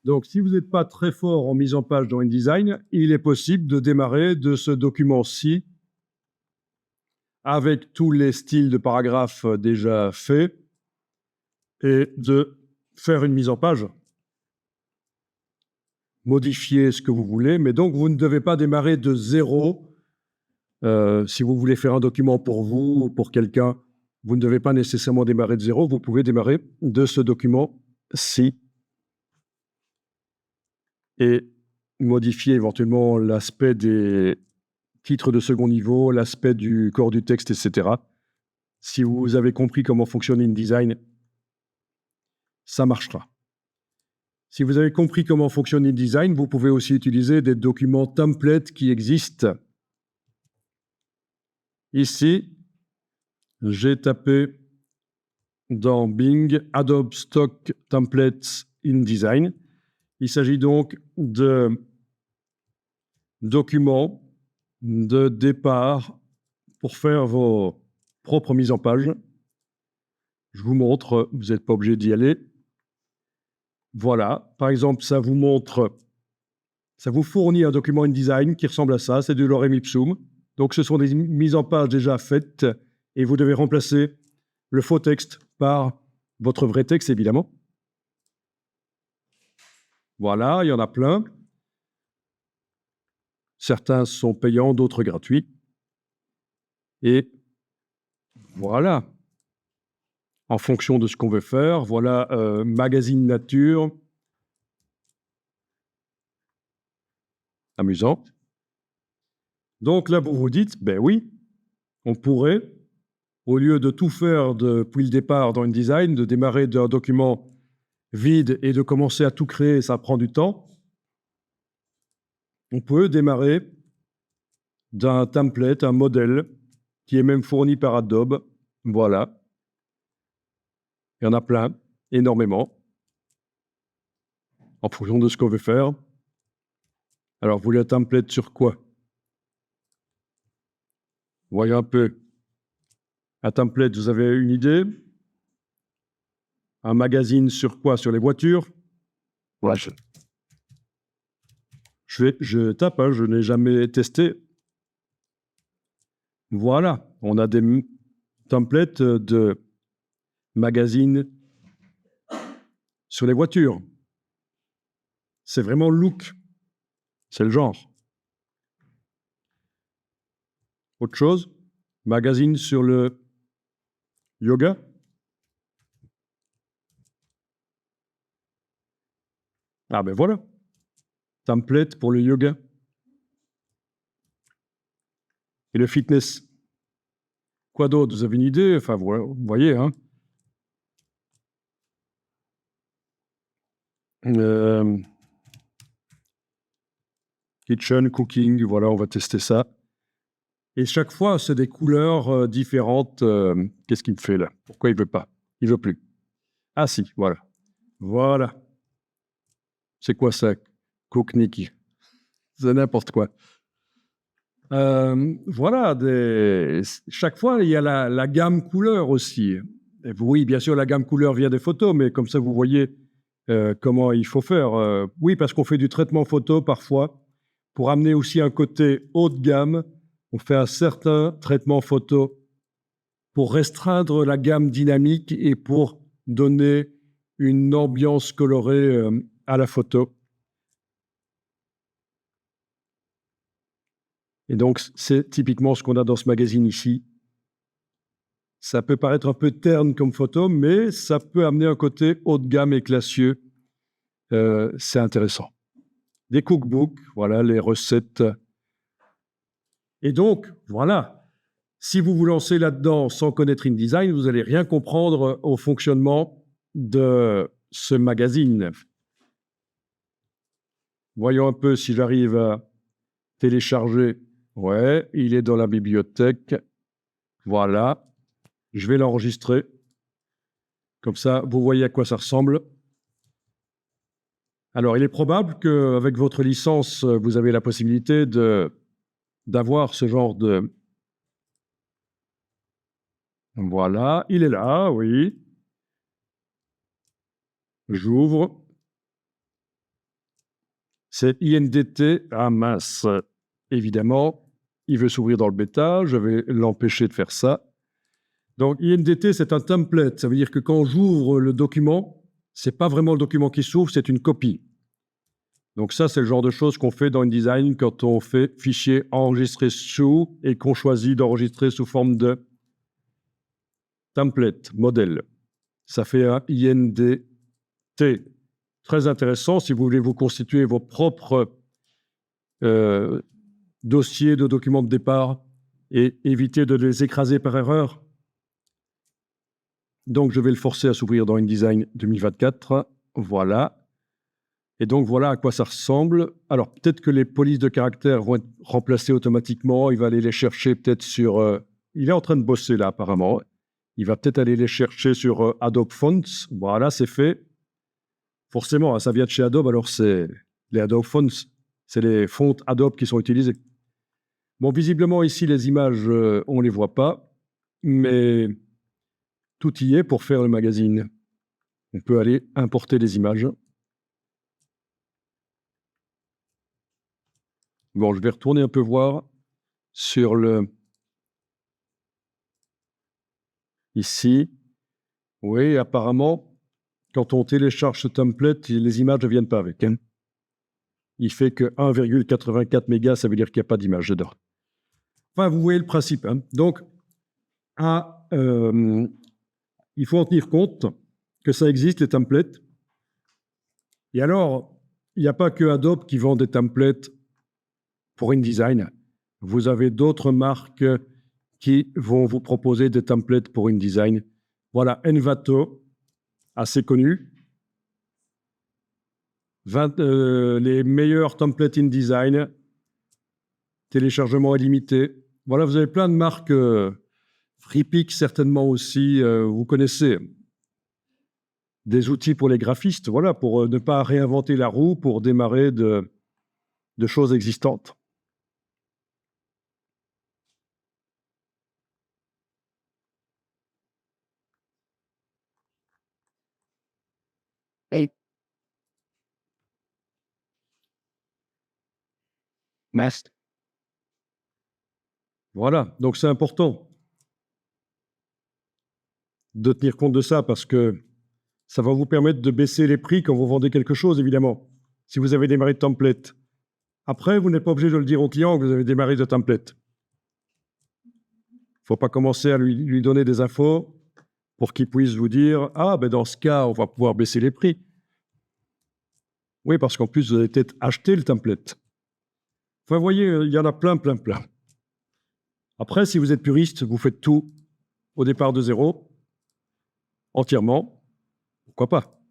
Donc, si vous n'êtes pas très fort en mise en page dans InDesign, il est possible de démarrer de ce document-ci avec tous les styles de paragraphes déjà faits et de faire une mise en page. Modifier ce que vous voulez, mais donc vous ne devez pas démarrer de zéro. Si vous voulez faire un document pour vous ou pour quelqu'un, vous ne devez pas nécessairement démarrer de zéro, vous pouvez démarrer de ce document-ci et modifier éventuellement l'aspect des titres de second niveau, l'aspect du corps du texte, etc. Si vous avez compris comment fonctionne InDesign, ça marchera. Si vous avez compris comment fonctionne InDesign, vous pouvez aussi utiliser des documents templates qui existent. Ici, j'ai tapé dans Bing Adobe Stock Templates InDesign. Il s'agit donc de documents de départ pour faire vos propres mises en page. Je vous montre, vous n'êtes pas obligé d'y aller. Voilà, par exemple, ça vous montre, ça vous fournit un document InDesign qui ressemble à ça, c'est du lorem ipsum. Donc ce sont des mises en page déjà faites et vous devez remplacer le faux texte par votre vrai texte, évidemment. Voilà, il y en a plein. Certains sont payants, d'autres gratuits. Et voilà, en fonction de ce qu'on veut faire, voilà, magazine nature. Amusant. Donc là, vous vous dites, ben oui, on pourrait, au lieu de tout faire depuis le départ dans InDesign, de démarrer d'un document vide et de commencer à tout créer, ça prend du temps. On peut démarrer d'un template, un modèle, qui est même fourni par Adobe. Voilà. Il y en a plein, énormément, en fonction de ce qu'on veut faire. Alors, vous voulez un template sur quoi? Voyons un peu. Un template, vous avez une idée? Un magazine sur quoi? Sur les voitures? Ouais. Je tape, hein, je n'ai jamais testé. Voilà, on a des templates de magazines sur les voitures. C'est vraiment le look, c'est le genre. Autre chose? Magazine sur le yoga? Ah ben voilà, template pour le yoga. Et le fitness. Quoi d'autre? Vous avez une idée? Enfin, vous voyez, hein. Kitchen, cooking, voilà, on va tester ça. Et chaque fois, c'est des couleurs différentes. Qu'est-ce qu'il me fait là? Pourquoi il veut pas? Il veut plus. Ah si, voilà. Voilà. C'est quoi ça? Cooknick. C'est n'importe quoi. Voilà, chaque fois, il y a la gamme couleur aussi. Et oui, bien sûr, la gamme couleur vient des photos, mais comme ça, vous voyez comment il faut faire. Oui, parce qu'on fait du traitement photo parfois. Pour amener aussi un côté haut de gamme, on fait un certain traitement photo pour restreindre la gamme dynamique et pour donner une ambiance colorée à la photo. Et donc, c'est typiquement ce qu'on a dans ce magazine ici. Ça peut paraître un peu terne comme photo, mais ça peut amener un côté haut de gamme et classieux. C'est intéressant. Des cookbooks, voilà, les recettes. Et donc, voilà, si vous vous lancez là-dedans sans connaître InDesign, vous n'allez rien comprendre au fonctionnement de ce magazine. Voyons un peu si j'arrive à télécharger. Ouais, il est dans la bibliothèque. Voilà. Je vais l'enregistrer. Comme ça, vous voyez à quoi ça ressemble. Alors, il est probable qu'avec votre licence, vous avez la possibilité d'avoir ce genre de... Voilà, il est là, oui. J'ouvre. C'est INDT. Ah mince, évidemment, il veut s'ouvrir dans le bêta, je vais l'empêcher de faire ça. Donc INDT, c'est un template, ça veut dire que quand j'ouvre le document, c'est pas vraiment le document qui s'ouvre, c'est une copie. Donc ça, c'est le genre de choses qu'on fait dans InDesign quand on fait fichier enregistré sous et qu'on choisit d'enregistrer sous forme de template, modèle. Ça fait un INDT. Très intéressant si vous voulez vous constituer vos propres dossiers de documents de départ et éviter de les écraser par erreur. Donc, je vais le forcer à s'ouvrir dans InDesign 2024. Voilà. Et donc, voilà à quoi ça ressemble. Alors, peut-être que les polices de caractère vont être remplacées automatiquement. Il va aller les chercher peut-être sur... il est en train de bosser là, apparemment. Il va peut-être aller les chercher sur Adobe Fonts. Voilà, c'est fait. Forcément, ça vient de chez Adobe, alors c'est les Adobe Fonts, c'est les fonts Adobe qui sont utilisés. Bon, visiblement, ici, les images, on ne les voit pas, mais tout y est pour faire le magazine. On peut aller importer les images. Bon, je vais retourner un peu voir sur le... Ici. Oui, apparemment, quand on télécharge ce template, les images ne viennent pas avec. Hein. Il fait que 1,84 mégas, ça veut dire qu'il n'y a pas d'image dedans. Enfin, vous voyez le principe. Hein. Donc, il faut en tenir compte que ça existe, les templates. Et alors, il n'y a pas que Adobe qui vend des templates pour InDesign. Vous avez d'autres marques qui vont vous proposer des templates pour InDesign. Voilà, Envato, assez connu. Les meilleurs templates InDesign, téléchargement illimité. Voilà, vous avez plein de marques. FreePic, certainement aussi, vous connaissez. Des outils pour les graphistes, voilà, pour ne pas réinventer la roue, pour démarrer de choses existantes. Hey, Mast. Voilà, donc c'est important de tenir compte de ça parce que ça va vous permettre de baisser les prix quand vous vendez quelque chose, évidemment. Si vous avez démarré de template. Après, vous n'êtes pas obligé de le dire au client que vous avez démarré de template. Il ne faut pas commencer à lui donner des infos pour qu'il puisse vous dire « Ah, ben dans ce cas, on va pouvoir baisser les prix. » Oui, parce qu'en plus, vous avez peut-être acheté le template. Enfin, vous voyez, il y en a plein. Après, si vous êtes puriste, vous faites tout au départ de zéro, entièrement. Pourquoi pas ?